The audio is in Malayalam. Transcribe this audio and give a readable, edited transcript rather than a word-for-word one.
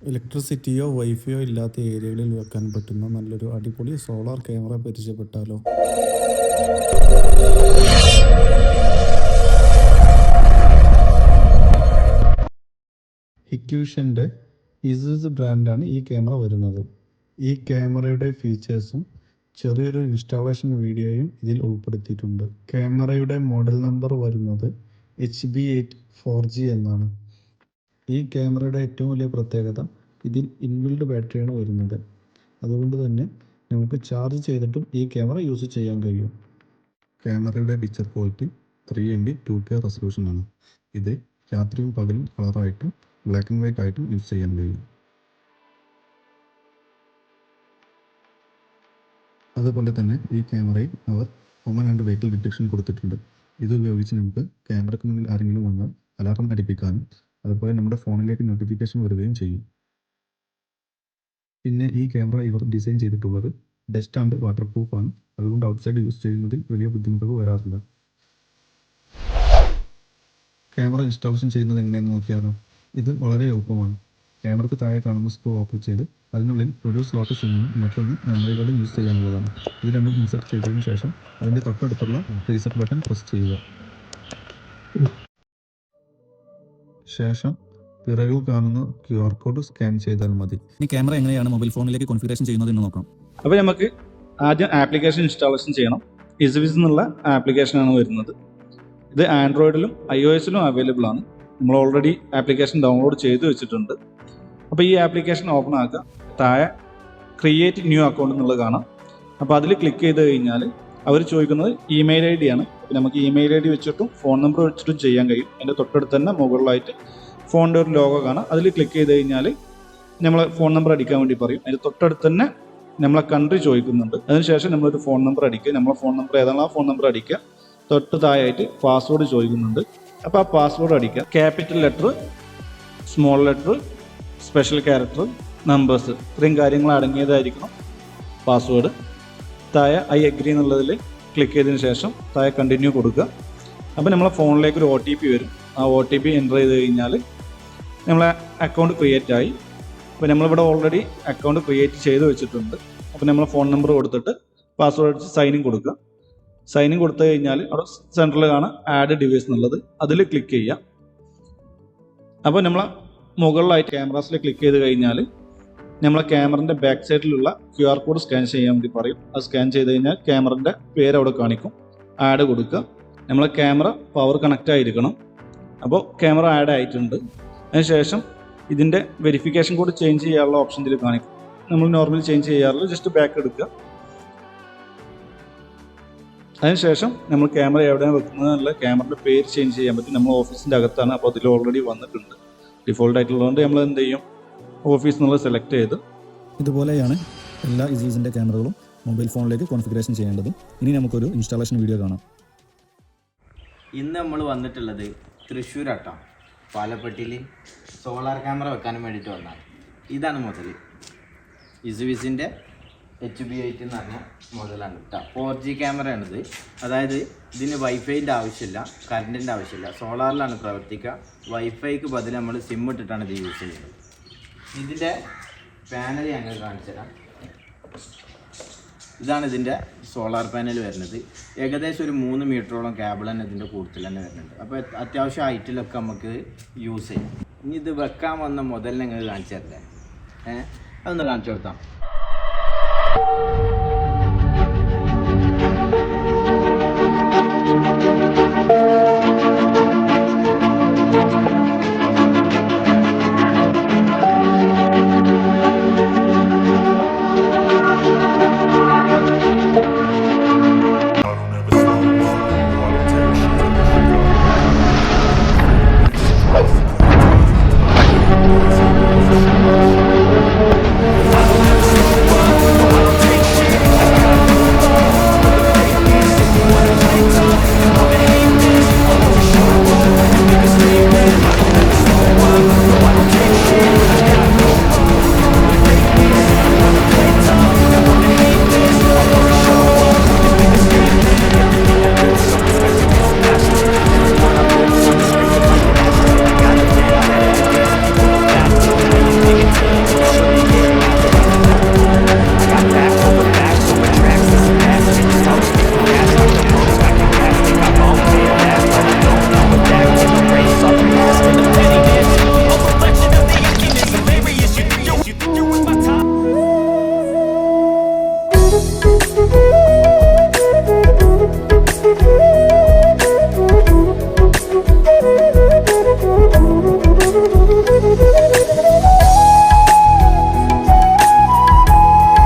ഇലക്ട്രിസിറ്റിയോ വൈഫൈയോ ഇല്ലാത്ത ഏരിയകളിൽ വെക്കാൻ പറ്റുന്ന നല്ലൊരു അടിപൊളി സോളാർ ക്യാമറ പരിചയപ്പെട്ടാലോ? ഹിക്യൂഷൻ്റെ ഇസുസു ബ്രാൻഡാണ് ഈ ക്യാമറ വരുന്നത്. ഈ ക്യാമറയുടെ ഫീച്ചേഴ്സും ചെറിയൊരു ഇൻസ്റ്റാളേഷൻ വീഡിയോയും ഇതിൽ ഉൾപ്പെടുത്തിയിട്ടുണ്ട്. ക്യാമറയുടെ മോഡൽ നമ്പർ വരുന്നത് HB8 4G എന്നാണ്. ഈ ക്യാമറയുടെ ഏറ്റവും വലിയ പ്രത്യേകത ഇതിൽ ഇൻബിൽഡ് ബാറ്ററിയാണ് വരുന്നത്. അതുകൊണ്ട് തന്നെ നമുക്ക് ചാർജ് ചെയ്തിട്ടും ഈ ക്യാമറ യൂസ് ചെയ്യാൻ കഴിയും. ക്യാമറയുടെ പിക്ചർ ക്വാളിറ്റി 3:2K റെസൊല്യൂഷനാണ്. ഇത് രാത്രിയും പകലും കളറായിട്ടും ബ്ലാക്ക് ആൻഡ് വൈറ്റ് ആയിട്ടും യൂസ് ചെയ്യാൻ കഴിയും. അതുപോലെ തന്നെ ഈ ക്യാമറയിൽ our human and vehicle detection കൊടുത്തിട്ടുണ്ട്. ഇത് ഉപയോഗിച്ച് നമുക്ക് ക്യാമറയ്ക്ക് മുന്നിൽ ആരെങ്കിലും വന്നാൽ അലാറം അടിപ്പിക്കാനും അതുപോലെ നമ്മുടെ ഫോണിലേക്ക് നോട്ടിഫിക്കേഷൻ വരികയും ചെയ്യും. പിന്നെ ഈ ക്യാമറ ഇവർ ഡിസൈൻ ചെയ്തിട്ടുള്ളത് ഡസ്റ്റ് ആൻഡ് വാട്ടർ പ്രൂഫ് ആണ്. അതുകൊണ്ട് ഔട്ട്സൈഡ് യൂസ് ചെയ്യുന്നതിൽ വലിയ ബുദ്ധിമുട്ടുകൾ വരാറില്ല. ക്യാമറ ഇൻസ്റ്റാളേഷൻ ചെയ്യുന്നത് എങ്ങനെയെന്ന് നോക്കിയാലോ? ഇത് വളരെ എളുപ്പമാണ്. ക്യാമറയ്ക്ക് താഴെ കാണുന്ന സ്ക്രൂ ഓപ്പൺ ചെയ്ത് അതിനുള്ളിൽ ഒരു സ്ലോട്ട് സിമ്മും മറ്റൊന്ന് മെമ്മറി കാർഡും യൂസ് ചെയ്യാനുള്ളതാണ്. ഇത് രണ്ടും ഇൻസെർട്ട് ചെയ്തതിനു ശേഷം അതിൻ്റെ തൊട്ടടുത്തുള്ള റീസെറ്റ് ബട്ടൺ പ്രസ് ചെയ്യുക. ശേഷം പിറകിൽ കാണുന്ന QR കോഡ് സ്കാൻ ചെയ്താൽ മതി. ഇനി ക്യാമറ എങ്ങനെയാണ് മൊബൈൽ ഫോണിലേക്ക് കോൺഫിഗറേഷൻ ചെയ്യുന്നത് എന്ന് നോക്കാം. അപ്പോൾ നമുക്ക് ആദ്യം ആപ്ലിക്കേഷൻ ഇൻസ്റ്റാളേഷൻ ചെയ്യണം. ഇസുവിസ് എന്നുള്ള ആപ്ലിക്കേഷനാണ് വരുന്നത്. ഇത് ആൻഡ്രോയിഡിലും iOSലും അവൈലബിൾ ആണ്. നമ്മൾ ഓൾറെഡി ആപ്ലിക്കേഷൻ ഡൗൺലോഡ് ചെയ്ത് വെച്ചിട്ടുണ്ട്. അപ്പോൾ ഈ ആപ്ലിക്കേഷൻ ഓപ്പൺ ആക്കുക. താഴെ ക്രിയേറ്റ് ന്യൂ അക്കൗണ്ട് എന്നുള്ളത് കാണാം. അപ്പോൾ അതിൽ ക്ലിക്ക് ചെയ്ത് കഴിഞ്ഞാൽ അവർ ചോദിക്കുന്നത് ഇമെയിൽ ID ആണ്. അപ്പോൾ നമുക്ക് ഇമെയിൽ ID വെച്ചിട്ടും ഫോൺ നമ്പർ വെച്ചിട്ടും ചെയ്യാൻ കഴിയും. അതിൻ്റെ തൊട്ടടുത്ത് തന്നെ മുകളിലായിട്ട് ഫോണിൻ്റെ ഒരു ലോഗോ കാണാം. അതിൽ ക്ലിക്ക് ചെയ്ത് കഴിഞ്ഞാൽ നമ്മൾ ഫോൺ നമ്പർ അടിക്കാൻ വേണ്ടി പറയും. അതിൻ്റെ തൊട്ടടുത്ത് തന്നെ നമ്മളെ കൺട്രി ചോദിക്കുന്നുണ്ട്. അതിനുശേഷം നമ്മളൊരു ഫോൺ നമ്പർ അടിക്കുക. നമ്മളെ ഫോൺ നമ്പർ ഏതാണ് ആ ഫോൺ നമ്പർ അടിക്കുക. തൊട്ട് താഴായിട്ട് പാസ്വേഡ് ചോദിക്കുന്നുണ്ട്. അപ്പോൾ ആ പാസ്വേഡ് അടിക്കുക. Capital letter, small letter, special character, numbers, ഇത്രയും കാര്യങ്ങൾ അടങ്ങിയതായിരിക്കണം പാസ്വേഡ്. താഴെ ഐ അഗ്രി എന്നുള്ളതിൽ ക്ലിക്ക് ചെയ്തതിന് ശേഷം താഴെ കണ്ടിന്യൂ കൊടുക്കുക. അപ്പോൾ നമ്മളെ ഫോണിലേക്ക് ഒരു OTP വരും. ആ OTP എൻ്റർ ചെയ്ത് കഴിഞ്ഞാൽ നമ്മളെ അക്കൗണ്ട് ക്രിയേറ്റ് ആയി. അപ്പോൾ നമ്മളിവിടെ ഓൾറെഡി അക്കൗണ്ട് ക്രിയേറ്റ് ചെയ്ത് വെച്ചിട്ടുണ്ട്. അപ്പോൾ നമ്മൾ ഫോൺ നമ്പർ കൊടുത്തിട്ട് പാസ്വേഡ് അടിച്ച് സൈനിങ് കൊടുക്കുക. സൈനിങ് കൊടുത്തു കഴിഞ്ഞാൽ അവിടെ സെൻറ്ററിൽ കാണാം ആഡ് ഡിവൈസ് എന്നുള്ളത്. അതിൽ ക്ലിക്ക് ചെയ്യുക. അപ്പോൾ നമ്മളെ മുകളിലായിട്ട് ക്യാമറാസിൽ ക്ലിക്ക് ചെയ്ത് കഴിഞ്ഞാൽ നമ്മളെ ക്യാമറൻ്റെ ബാക്ക് സൈഡിലുള്ള QR കോഡ് സ്കാൻ ചെയ്യാൻ വേണ്ടി പറയും. അത് സ്കാൻ ചെയ്ത് കഴിഞ്ഞാൽ ക്യാമറൻ്റെ പേര് അവിടെ കാണിക്കും. ആഡ് കൊടുക്കുക. നമ്മളെ ക്യാമറ പവർ കണക്റ്റ് ആയിരിക്കണം. അപ്പോൾ ക്യാമറ ആഡ് ആയിട്ടുണ്ട്. അതിനുശേഷം ഇതിൻ്റെ വെരിഫിക്കേഷൻ കോഡ് ചേഞ്ച് ചെയ്യാനുള്ള ഓപ്ഷൻ ഇതിൽ കാണിക്കും. നമ്മൾ നോർമലി ചേഞ്ച് ചെയ്യാറില്ല, ജസ്റ്റ് ബാക്ക് എടുക്കുക. അതിനുശേഷം നമ്മൾ ക്യാമറ എവിടെയാണ് വെക്കുന്നതെന്നുള്ള ക്യാമറയുടെ പേര് ചേഞ്ച് ചെയ്യാൻ പറ്റും. നമ്മൾ ഓഫീസിൻ്റെ അകത്താണ്. അപ്പോൾ അതിൽ ഓൾറെഡി വന്നിട്ടുണ്ട്. ഡിഫോൾട്ട് ആയിട്ടുള്ളതുകൊണ്ട് നമ്മൾ എന്ത് ചെയ്യും, ഓഫീസ് എന്നുള്ളത് സെലക്ട് ചെയ്ത്. ഇതുപോലെയാണ് എല്ലാ ഇസുസിൻ്റെ ക്യാമറകളും മൊബൈൽ ഫോണിലേക്ക് കോൺഫിഗറേഷൻ ചെയ്യേണ്ടത്. ഇനി നമുക്കൊരു ഇൻസ്റ്റാളേഷൻ വീഡിയോ കാണാം. ഇന്ന് നമ്മൾ വന്നിട്ടുള്ളത് തൃശ്ശൂരാട്ടോ. പാലപ്പെട്ടിയിൽ സോളാർ ക്യാമറ വെക്കാനും വേണ്ടിയിട്ട് വന്നാൽ ഇതാണ് മുതൽ. ഇസുവിസിൻ്റെ HB8 എന്ന് പറഞ്ഞ മോഡലാണ് കേട്ടോ. 4G ക്യാമറയാണിത്. അതായത് ഇതിന് വൈഫൈൻ്റെ ആവശ്യമില്ല, കറണ്ടിൻ്റെ ആവശ്യമില്ല. സോളാറിലാണ് പ്രവർത്തിക്കുക. വൈഫൈക്ക് ബദൽ നമ്മൾ സിം ഇട്ടിട്ടാണ് ഇത് യൂസ് ചെയ്യുന്നത്. ഇതിൻ്റെ പാനൽ ഞങ്ങൾ കാണിച്ചു തരാം. ഇതാണ് ഇതിൻ്റെ സോളാർ പാനൽ വരുന്നത്. ഏകദേശം ഒരു 3 മീറ്ററോളം കേബിൾ തന്നെ ഇതിൻ്റെ കൂടുതൽ തന്നെ വരുന്നുണ്ട്. അപ്പോൾ അത്യാവശ്യം ഹൈറ്റിലൊക്കെ നമുക്ക് യൂസ് ചെയ്യാം. ഇനി ഇത് വെക്കാൻ വന്ന മുതൽ ഞങ്ങൾ കാണിച്ചു തരല്ലേ? അതൊന്ന് കാണിച്ചു കൊടുത്താം.